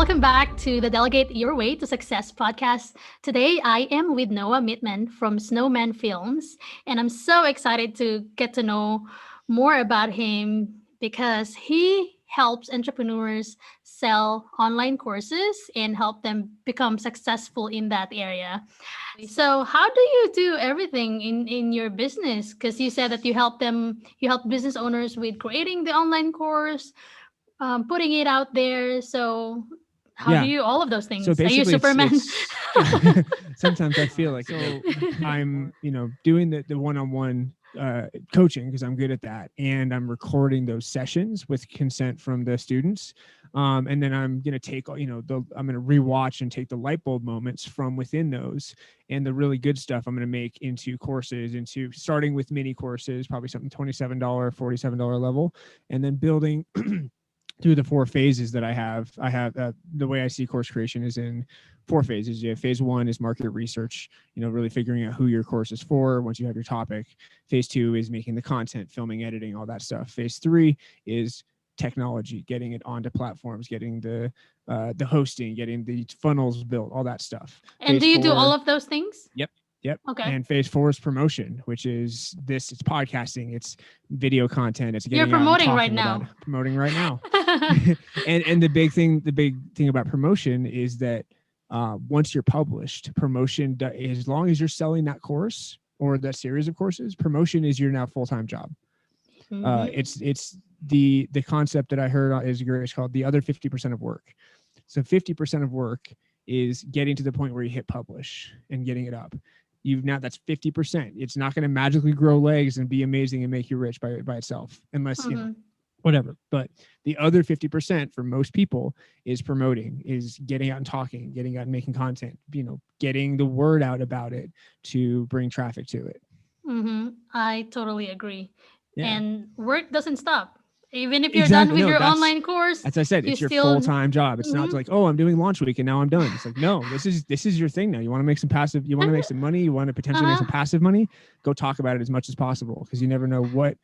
welcome back to the Delegate Your Way to Success podcast. Today, I am with Noah Mittman from Snowman Films, and I'm so excited to get to know more about him because he helps entrepreneurs sell online courses and help them become successful in that area. So, how do you do everything in your business? Because you said that you help business owners with creating the online course, putting it out there. So, how do Yeah. you all of those So things? Are you basically Superman? it's sometimes I feel like I'm, doing the one-on-one coaching because I'm good at that. And I'm recording those sessions with consent from the students. And then I'm going to take, I'm going to rewatch and take the light bulb moments from within those and the really good stuff I'm going to make into courses, into starting with mini courses, probably something $27, $47 level, and then building through the four phases that I have. The way I see course creation is in four phases. You have phase one is market research, really figuring out who your course is for once you have your topic. Phase two is making the content, filming, editing, all that stuff. Phase three is technology, getting it onto platforms, getting the hosting, getting the funnels built, all that stuff. And Phase do you do all four, of those things? yep. Yep. Okay. And phase four is promotion, which is it's podcasting, it's video content, it's You're getting out and promoting right talking about now. it, promoting right now. And the big thing about promotion is that once you're published, promotion, as long as you're selling that course or that series of courses, promotion is your now full-time job. Mhm. It's the concept that I heard is great. It's called the other 50% of work. So 50% of work is getting to the point where you hit publish and getting it up. That's 50%. It's not going to magically grow legs and be amazing and make you rich by itself, unless whatever. But the other 50% for most people is promoting, is getting out and talking, getting out and making content, getting the word out about it to bring traffic to it. I totally agree. Yeah. And work doesn't stop. Even if you're done Exactly. with No, your that's online course, as I said, you it's your still. full-time job. It's not Mhm. like, oh, I'm doing launch week and now I'm done. It's like, no, this is your thing now. You want to make some passive, you want to make some money, you want to potentially make Uh-huh. some passive money, go talk about it as much as possible, because you never know what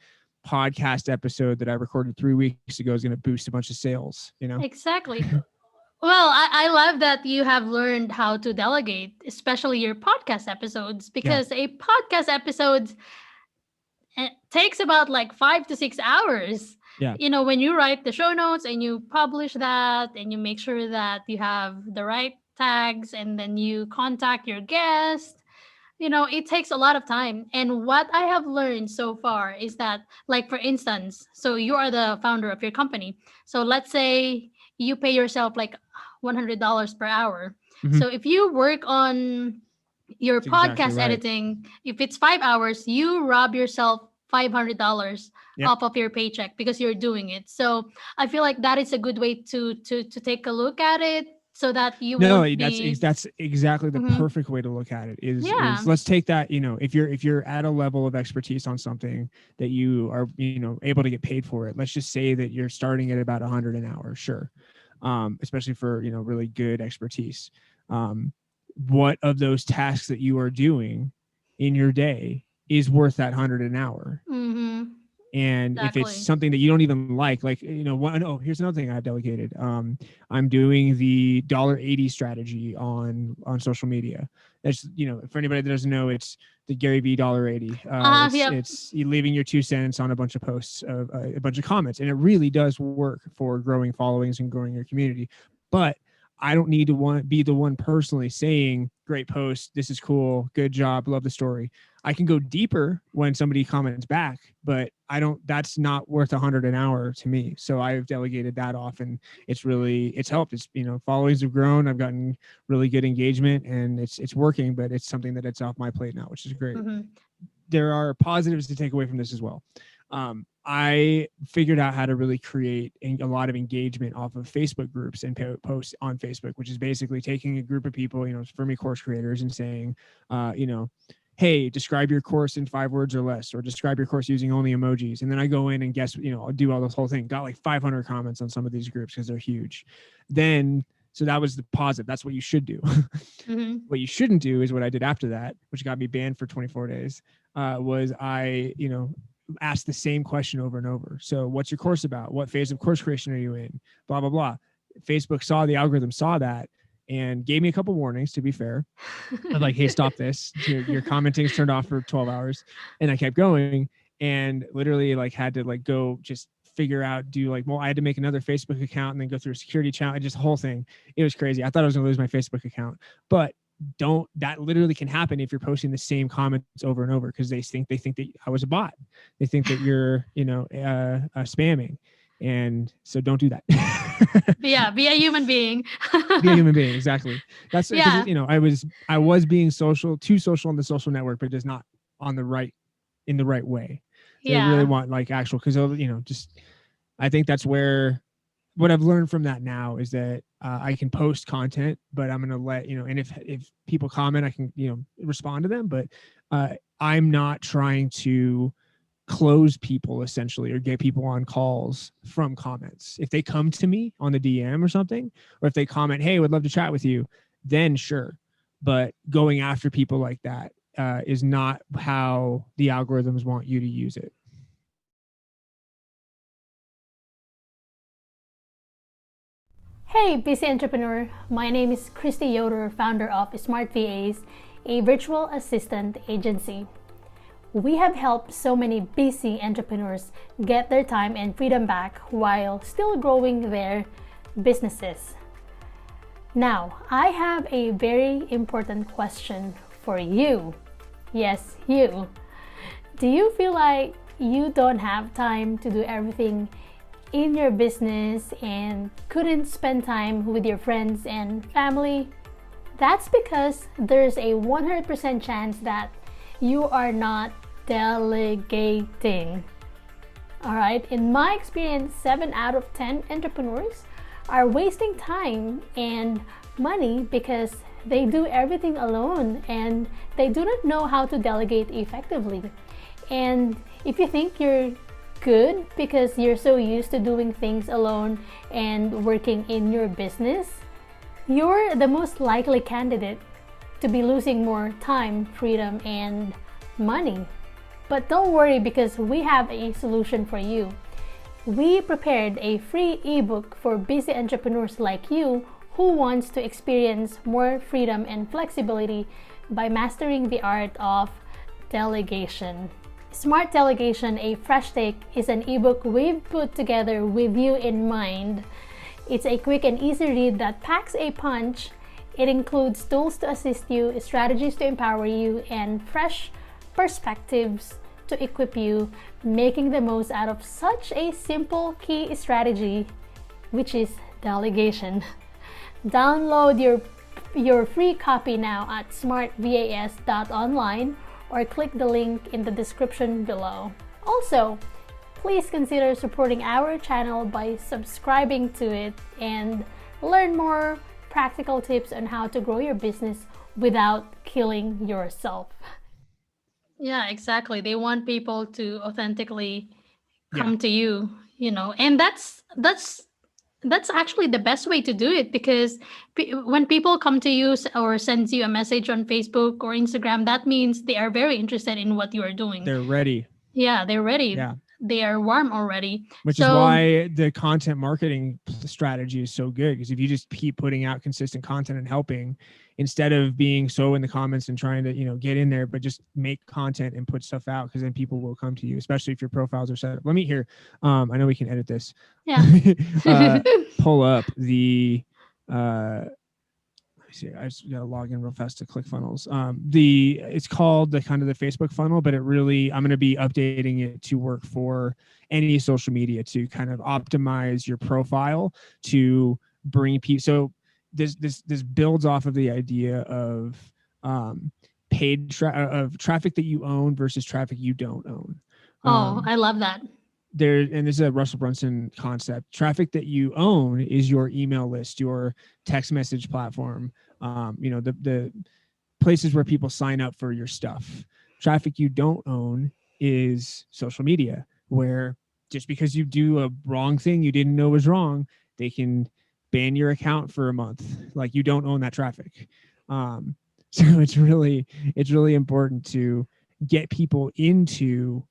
podcast episode that I recorded 3 weeks ago is going to boost a bunch of sales. Exactly. Well, I love that you have learned how to delegate, especially your podcast episodes, Yeah. because a podcast episode takes about like 5 to 6 hours. Yeah. When you write the show notes and you publish that and you make sure that you have the right tags and then you contact your guest, it takes a lot of time. And what I have learned so far is that, like, for instance, so you are the founder of your company. So let's say you pay yourself like $100 per hour. Mm-hmm. So if you work on your That's exactly podcast right. editing, if it's 5 hours, you rob yourself $500 Yep. off of your paycheck because you're doing it. So I feel like that is a good way to take a look at it so that you No, won't be. that's exactly the Mhm. perfect way to look at it. Is Yeah. let's take that, if you're at a level of expertise on something that you are, able to get paid for it. Let's just say that you're starting at about 100 an hour, sure. Especially for, really good expertise. What of those tasks that you are doing in your day is worth that 100 an hour? Mm-hmm. And if it's Exactly. something that you don't even like, here's another thing I've delegated. I'm doing the $1.80 strategy on social media. That's, for anybody that doesn't know, it's the Gary V $1.80. Yep. It's you leaving your 2 cents on a bunch of posts, a bunch of comments, and it really does work for growing followings and growing your community. But I don't need to be the one personally saying, great post, this is cool, good job, love the story. I can go deeper when somebody comments back, but that's not worth 100 an hour to me. So I've delegated that off, and it's helped. It's, followings have grown. I've gotten really good engagement, and it's working, but it's something that it's off my plate now, which is great. Mm-hmm. There are positives to take away from this as well. I figured out how to really create a lot of engagement off of Facebook groups and posts on Facebook, which is basically taking a group of people, for me, course creators, and saying, hey, describe your course in 5 words or less, or describe your course using only emojis. And then I go in and I'll do all this whole thing. Got like 500 comments on some of these groups because they're huge. So that was the positive. That's what you should do. Mm-hmm. What you shouldn't do is what I did after that, which got me banned for 24 days, was I, asked the same question over and over. So what's your course about? What phase of course creation are you in? Blah, blah, blah. the algorithm saw that and gave me a couple warnings, to be fair. I was like, hey, stop this. Your commenting is turned off for 12 hours. And I kept going and literally like had to like go just figure out, well, I had to make another Facebook account and then go through a security challenge, just the whole thing. It was crazy. I thought I was going to lose my Facebook account, but that literally can happen if you're posting the same comments over and over, because they think that I was a bot. They think that you're, spamming. And so don't do that. Yeah, be a human being. Be a human being, exactly. That's Yeah. because I was being too social on the social network, but just not in the right way. So I really Yeah. want like actual, because just I think that's where what I've learned from that now is that I can post content, but I'm gonna let and if people comment, I can respond to them, but I'm not trying to close people essentially or get people on calls from comments. If they come to me on the DM or something, or if they comment, hey, would love to chat with you, then sure. But going after people like that is not how the algorithms want you to use it. Hey, busy entrepreneur. My name is Christy Yoder, founder of Smart VAs, a virtual assistant agency. We have helped so many busy entrepreneurs get their time and freedom back while still growing their businesses. Now, I have a very important question for you. Yes, you. Do you feel like you don't have time to do everything in your business and couldn't spend time with your friends and family? That's because there's a 100% chance that you are not delegating. Alright, in my experience, 7 out of 10 entrepreneurs are wasting time and money because they do everything alone and they do not know how to delegate effectively. And if you think you're good because you're so used to doing things alone and working in your business, you're the most likely candidate to be losing more time, freedom, and money. But don't worry, because we have a solution for you. We prepared a free ebook for busy entrepreneurs like you who wants to experience more freedom and flexibility by mastering the art of delegation. Smart Delegation, a fresh take, is an ebook we've put together with you in mind. It's a quick and easy read that packs a punch. It includes tools to assist you, strategies to empower you, and fresh perspectives to equip you, making the most out of such a simple key strategy, which is delegation. Download your free copy now at smartvas.online or click the link in the description below. Also, please consider supporting our channel by subscribing to it and learn more practical tips on how to grow your business without killing yourself. Yeah, exactly. They want people to authentically come to you, and that's actually the best way to do it, because when people come to you or sends you a message on Facebook or Instagram, that means they are very interested in what you are doing. They're ready. Yeah, they're ready. Yeah. They are warm already. Which is why the content marketing strategy is so good, because if you just keep putting out consistent content and helping, instead of being so in the comments and trying to get in there, but just make content and put stuff out, because then people will come to you, especially if your profiles are set up. Let me hear. I know we can edit this. Yeah. Pull up the see, I just got to log in real fast to ClickFunnels. It's called the kind of the Facebook funnel, but I'm going to be updating it to work for any social media to kind of optimize your profile to bring people. So this builds off of the idea of paid traffic that you own versus traffic you don't own. I love that. And this is a Russell Brunson concept. Traffic that you own is your email list, your text message platform, the places where people sign up for your stuff. Traffic you don't own is social media, where just because you do a wrong thing you didn't know was wrong, they can ban your account for a month. Like, you don't own that traffic. So it's really important to get people into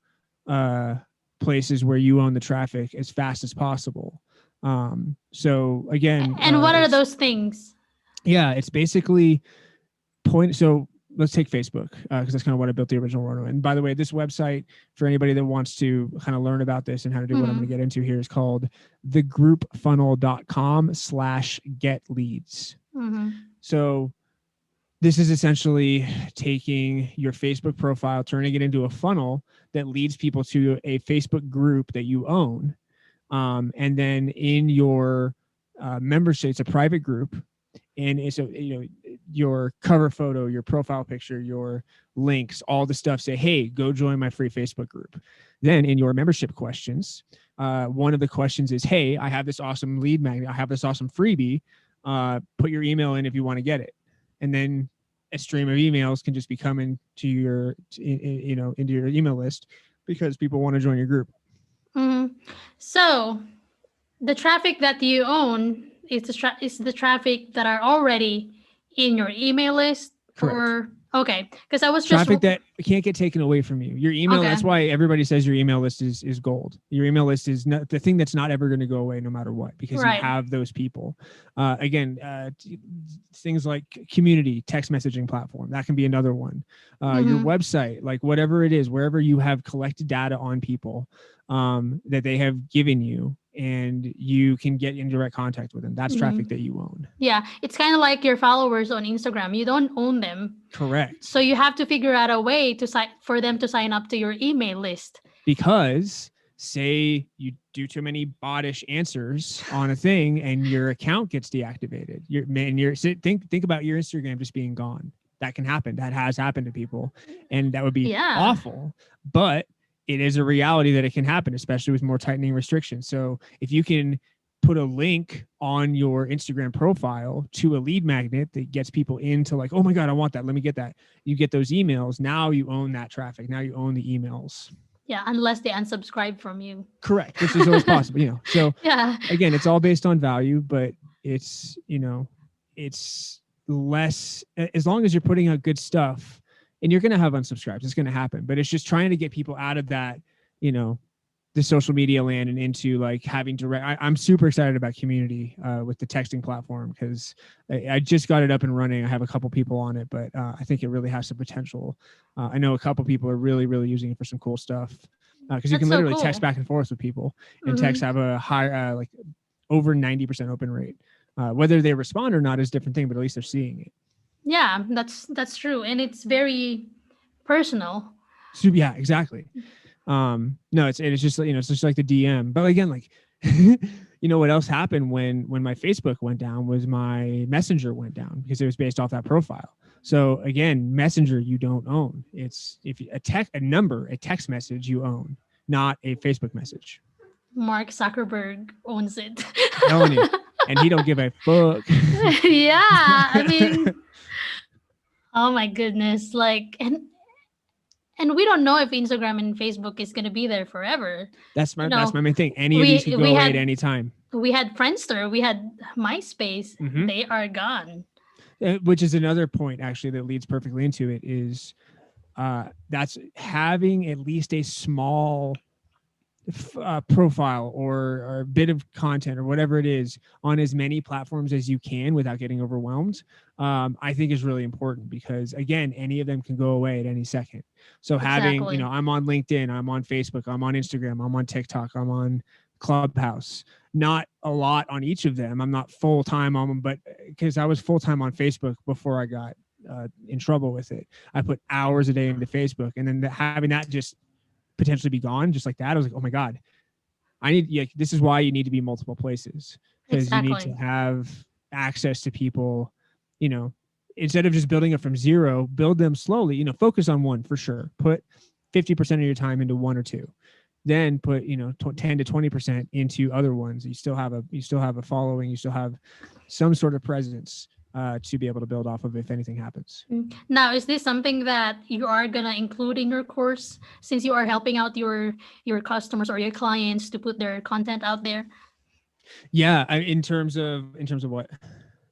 places where you own the traffic as fast as possible. So again, And what are it's those things? yeah, it's basically point. So let's take Facebook because that's kind of what I built the original one on. And by the way, this website for anybody that wants to kind of learn about this and how to do what I'm going to get into here is called thegroupfunnel.com/get leads. So this is essentially taking your Facebook profile, turning it into a funnel that leads people to a Facebook group that you own. And then in your membership, it's a private group, and it's your cover photo, your profile picture, your links, all the stuff say, hey, go join my free Facebook group. Then in your membership questions, one of the questions is, hey, I have this awesome lead magnet, I have this awesome freebie, put your email in if you want to get it. And then a stream of emails can just be coming to your into your email list because people want to join your group. So the traffic that you own is the traffic that are already in your email list. Correct. Or okay, because I was traffic just that can't get taken away from you. Your email, Okay. That's why everybody says your email list is gold. Your email list is not the thing that's not ever going to go away no matter what, because Right. you have those people. Things like community, text messaging platform, that can be another one. Your website, like whatever it is, wherever you have collected data on people that they have given you, and you can get in direct contact with them. That's traffic that you own. Yeah, it's kind of like your followers on Instagram. You don't own them. Correct. So you have to figure out a way to for them to sign up to your email list. Because say you do too many bottish answers on a thing and your account gets deactivated. Think about your Instagram just being gone. That can happen. That has happened to people, and that would be awful. But it is a reality that it can happen, especially with more tightening restrictions. So if you can put a link on your Instagram profile to a lead magnet that gets people into like, oh my God, I want that. Let me get that. You get those emails. Now you own that traffic. Now you own the emails. Yeah, unless they unsubscribe from you. Correct, which is always possible, So yeah. Again, it's all based on value, but it's, it's less, as long as you're putting out good stuff, and you're going to have unsubscribes. It's going to happen, but it's just trying to get people out of that, the social media land and into like having direct. I'm super excited about community with the texting platform because I just got it up and running. I have a couple people on it, but I think it really has some potential. I know a couple people are really, really using it for some cool stuff because you can literally text back and forth with people, and texts have a high, like over 90% open rate. Whether they respond or not is a different thing, but at least they're seeing it. Yeah, that's true, and it's very personal. So yeah, exactly. No, it's just it's just like the DM. But again, like what else happened when my Facebook went down was my Messenger went down because it was based off that profile. So again, Messenger you don't own. It's if a text message you own, not a Facebook message. Mark Zuckerberg owns it. I'm telling you. And he don't give a fuck. Yeah, I mean, oh my goodness, like and we don't know if Instagram and Facebook is going to be there forever. That's my main thing. Any of these could go away at any time. We had Friendster, we had MySpace. They are gone. Which is another point actually that leads perfectly into it is that's having at least a small profile or a bit of content or whatever it is on as many platforms as you can without getting overwhelmed, I think is really important because again, any of them can go away at any second. So having, I'm on LinkedIn, I'm on Facebook, I'm on Instagram, I'm on TikTok, I'm on Clubhouse, not a lot on each of them. I'm not full-time on them, but because I was full-time on Facebook before I got in trouble with it, I put hours a day into Facebook, and then having that just potentially be gone just like that, I was like, oh my God, this is why you need to be multiple places, because you need to have access to people, instead of just building it from zero, build them slowly, focus on one for sure, put 50% of your time into one or two, then put 10 to 20% into other ones. You still have a following, you still have some sort of presence to be able to build off of if anything happens. Now, is this something that you are gonna include in your course, since you are helping out your customers or your clients to put their content out there? Yeah, in terms of what?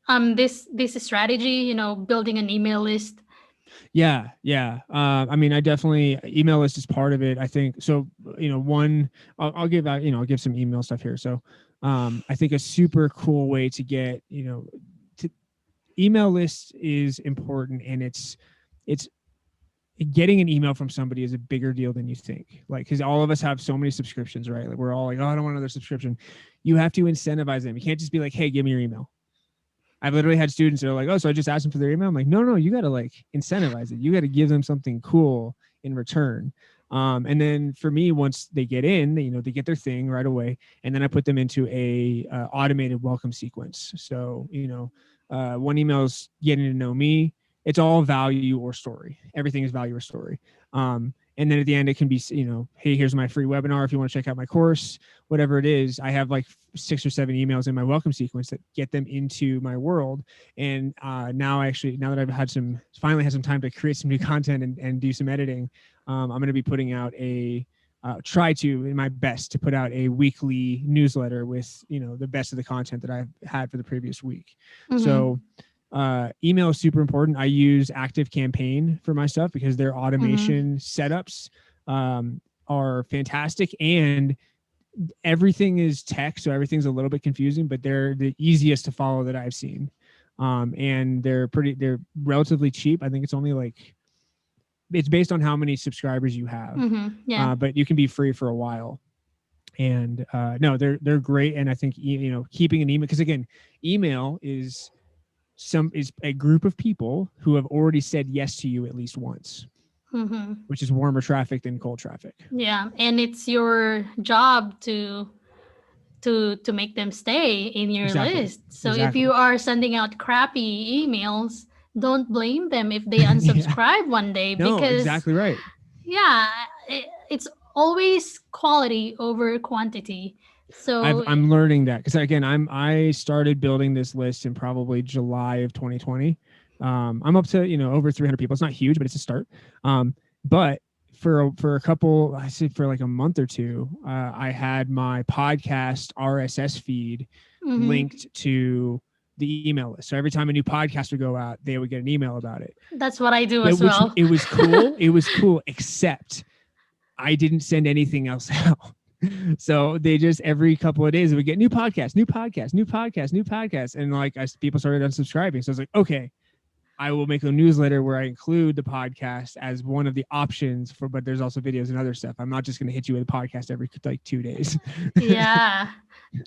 This strategy, building an email list. Yeah. I mean, I definitely email list is part of it. I think so. One, I'll give out. I'll give some email stuff here. So, I think a super cool way to get to email list is important, and it's getting an email from somebody is a bigger deal than you think. Like, because all of us have so many subscriptions, right? Like, we're all like, oh, I don't want another subscription. You have to incentivize them. You can't just be like, hey, give me your email. I've literally had students that are like, oh, so I just asked them for their email. I'm like, no, you got to like incentivize it. You got to give them something cool in return. And then for me, once they get in, they get their thing right away, and then I put them into a automated welcome sequence. So one email is getting to know me. It's all value or story. Everything is value or story. And then at the end, it can be, hey, here's my free webinar if you want to check out my course, whatever it is. I have like 6 or 7 emails in my welcome sequence that get them into my world. And now that I've finally had some time to create some new content and do some editing, I'm going to be putting out try to, in my best, to put out a weekly newsletter with, the best of the content that I've had for the previous week. Mm-hmm. So email is super important. I use Active Campaign for my stuff because their automation setups are fantastic, and everything is text, so everything's a little bit confusing, but they're the easiest to follow that I've seen. And they're relatively cheap. I think it's only like, it's based on how many subscribers you have. Yeah. But you can be free for a while. And no, they're great. And I think keeping an email, because again, email is a group of people who have already said yes to you at least once, which is warmer traffic than cold traffic. Yeah, and it's your job to make them stay in your list. So if you are sending out crappy emails, don't blame them if they unsubscribe one day, No, because exactly right. Yeah, it's always quality over quantity. So I'm learning that, because again, I started building this list in probably July of 2020. I'm up to over 300 people. It's not huge, but it's a start. But for a couple, I say for like a month or two, I had my podcast RSS feed linked to the email list. So every time a new podcast would go out, they would get an email about it. That's what I do as well. It was cool. It was cool, except I didn't send anything else out. So they just, every couple of days, we get new podcast. And like, as people started unsubscribing. So I was like, okay, I will make a newsletter where I include the podcast as one of the options but there's also videos and other stuff. I'm not just going to hit you with a podcast every like 2 days. Yeah,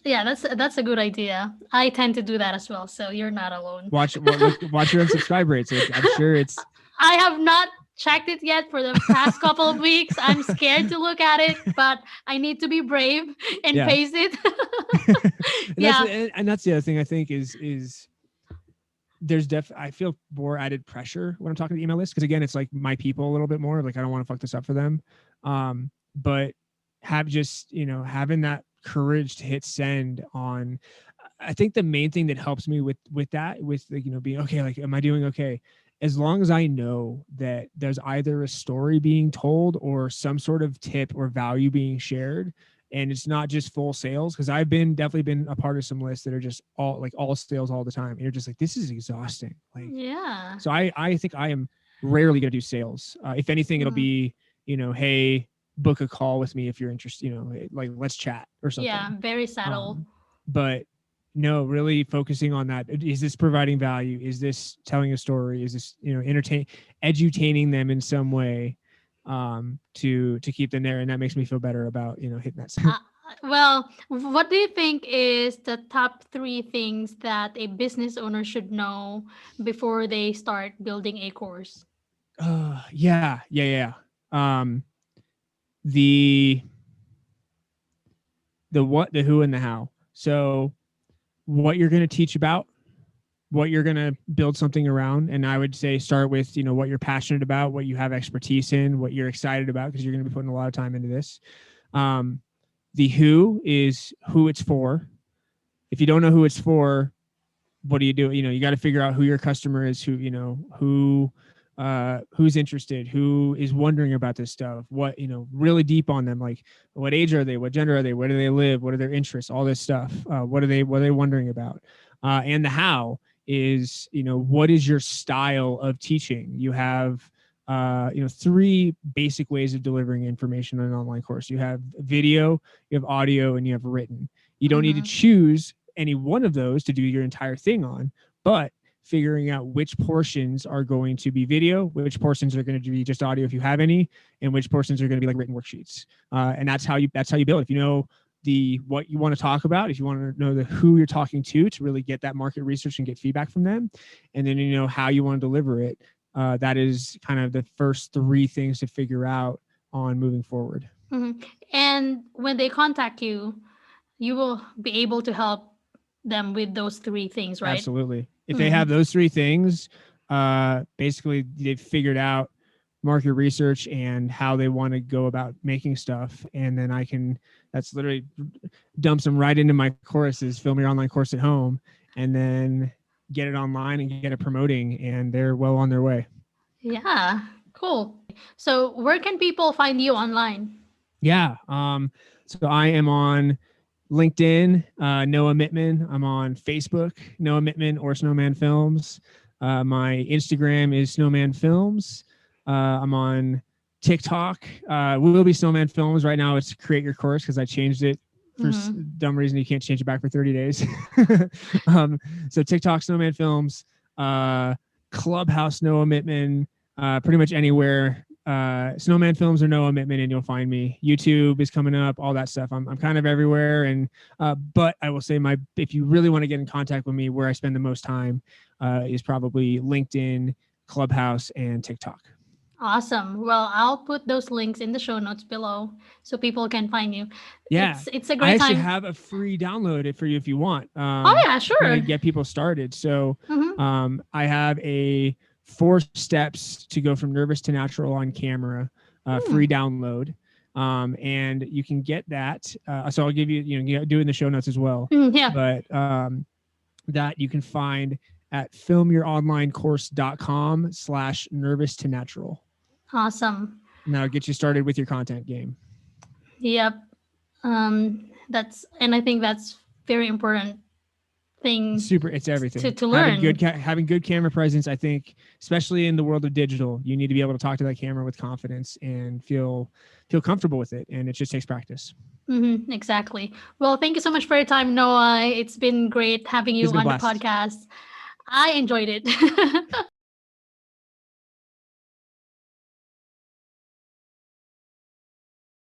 that's a good idea. I tend to do that as well. So you're not alone. Watch your unsubscribe rates. I'm sure it's. I have not checked it yet for the past couple of weeks. I'm scared to look at it, but I need to be brave and face it. And that's the other thing I think is there's I feel more added pressure when I'm talking to the email list, because again, it's like my people a little bit more. Like, I don't want to fuck this up for them. But having that courage to hit send on. I think the main thing that helps me with that, with being okay, like, am I doing okay? As long as I know that there's either a story being told or some sort of tip or value being shared, and it's not just full sales, because I've definitely been a part of some lists that are just all sales all the time. And you're just like, this is exhausting. Like, yeah. So I think I am rarely going to do sales. If anything, it'll be, hey, book a call with me if you're interested, like, let's chat or something. Yeah, very subtle. But no, really focusing on that. Is this providing value? Is this telling a story? Is this, edutaining them in some way, to keep them there? And that makes me feel better about, hitting that. Well, what do you think is the top 3 things that a business owner should know before they start building a course? Yeah. The what, the who, and the how. So what you're going to teach about, what you're going to build something around. And I would say start with, what you're passionate about, what you have expertise in, what you're excited about, because you're going to be putting a lot of time into this. The who is who it's for. If you don't know who it's for, what do? You got to figure out who your customer is, who's interested, who is wondering about this stuff, what, really deep on them, like, what age are they, what gender are they, where do they live, what are their interests, all this stuff, what are they wondering about, and the how is, what is your style of teaching? You have, three basic ways of delivering information on an online course. You have video, you have audio, and you have written. You don't need to choose any one of those to do your entire thing on, but figuring out which portions are going to be video, which portions are going to be just audio if you have any, and which portions are going to be like written worksheets. And that's how you build. If you know what you want to talk about, if you want to know who you're talking to really get that market research and get feedback from them, and then you know how you want to deliver it, that is kind of the first three things to figure out on moving forward. And when they contact you, you will be able to help them with those three things, right? Absolutely. If they have those three things, basically they've figured out market research and how they want to go about making stuff. And then that's literally dumps them right into my courses, film your online course at home, and then get it online and get it promoting. And they're well on their way. Yeah, cool. So where can people find you online? Yeah. So I am on LinkedIn, Noah Mittman. I'm on Facebook, Noah Mittman or Snowman Films. My Instagram is Snowman Films. I'm on TikTok. Will be Snowman Films. Right now it's Create Your Course because I changed it for dumb reason. You can't change it back for 30 days. So TikTok, Snowman Films, Clubhouse, Noah Mittman, pretty much anywhere. Snowman Films or Noah Mittman, and you'll find me. YouTube is coming up, all that stuff. I'm kind of everywhere, and but I will say if you really want to get in contact with me, where I spend the most time is probably LinkedIn, Clubhouse, and TikTok. Awesome. Well, I'll put those links in the show notes below so people can find you. Yeah, it's a great I actually time. have a free download it for you if you want. Oh yeah, sure. To get people started. So I have a 4 steps to go from nervous to natural on camera, free download. And you can get that. So I'll give you do it in the show notes as well. Yeah. But that you can find at filmyouronlinecourse.com/nervous to natural. Awesome. And that'll get you started with your content game. Yep. And I think that's very important thing. It's everything to learn. Having good camera presence. I think, especially in the world of digital, you need to be able to talk to that camera with confidence and feel comfortable with it. And it just takes practice. Exactly. Well, thank you so much for your time, Noah. It's been great having you on the podcast. I enjoyed it.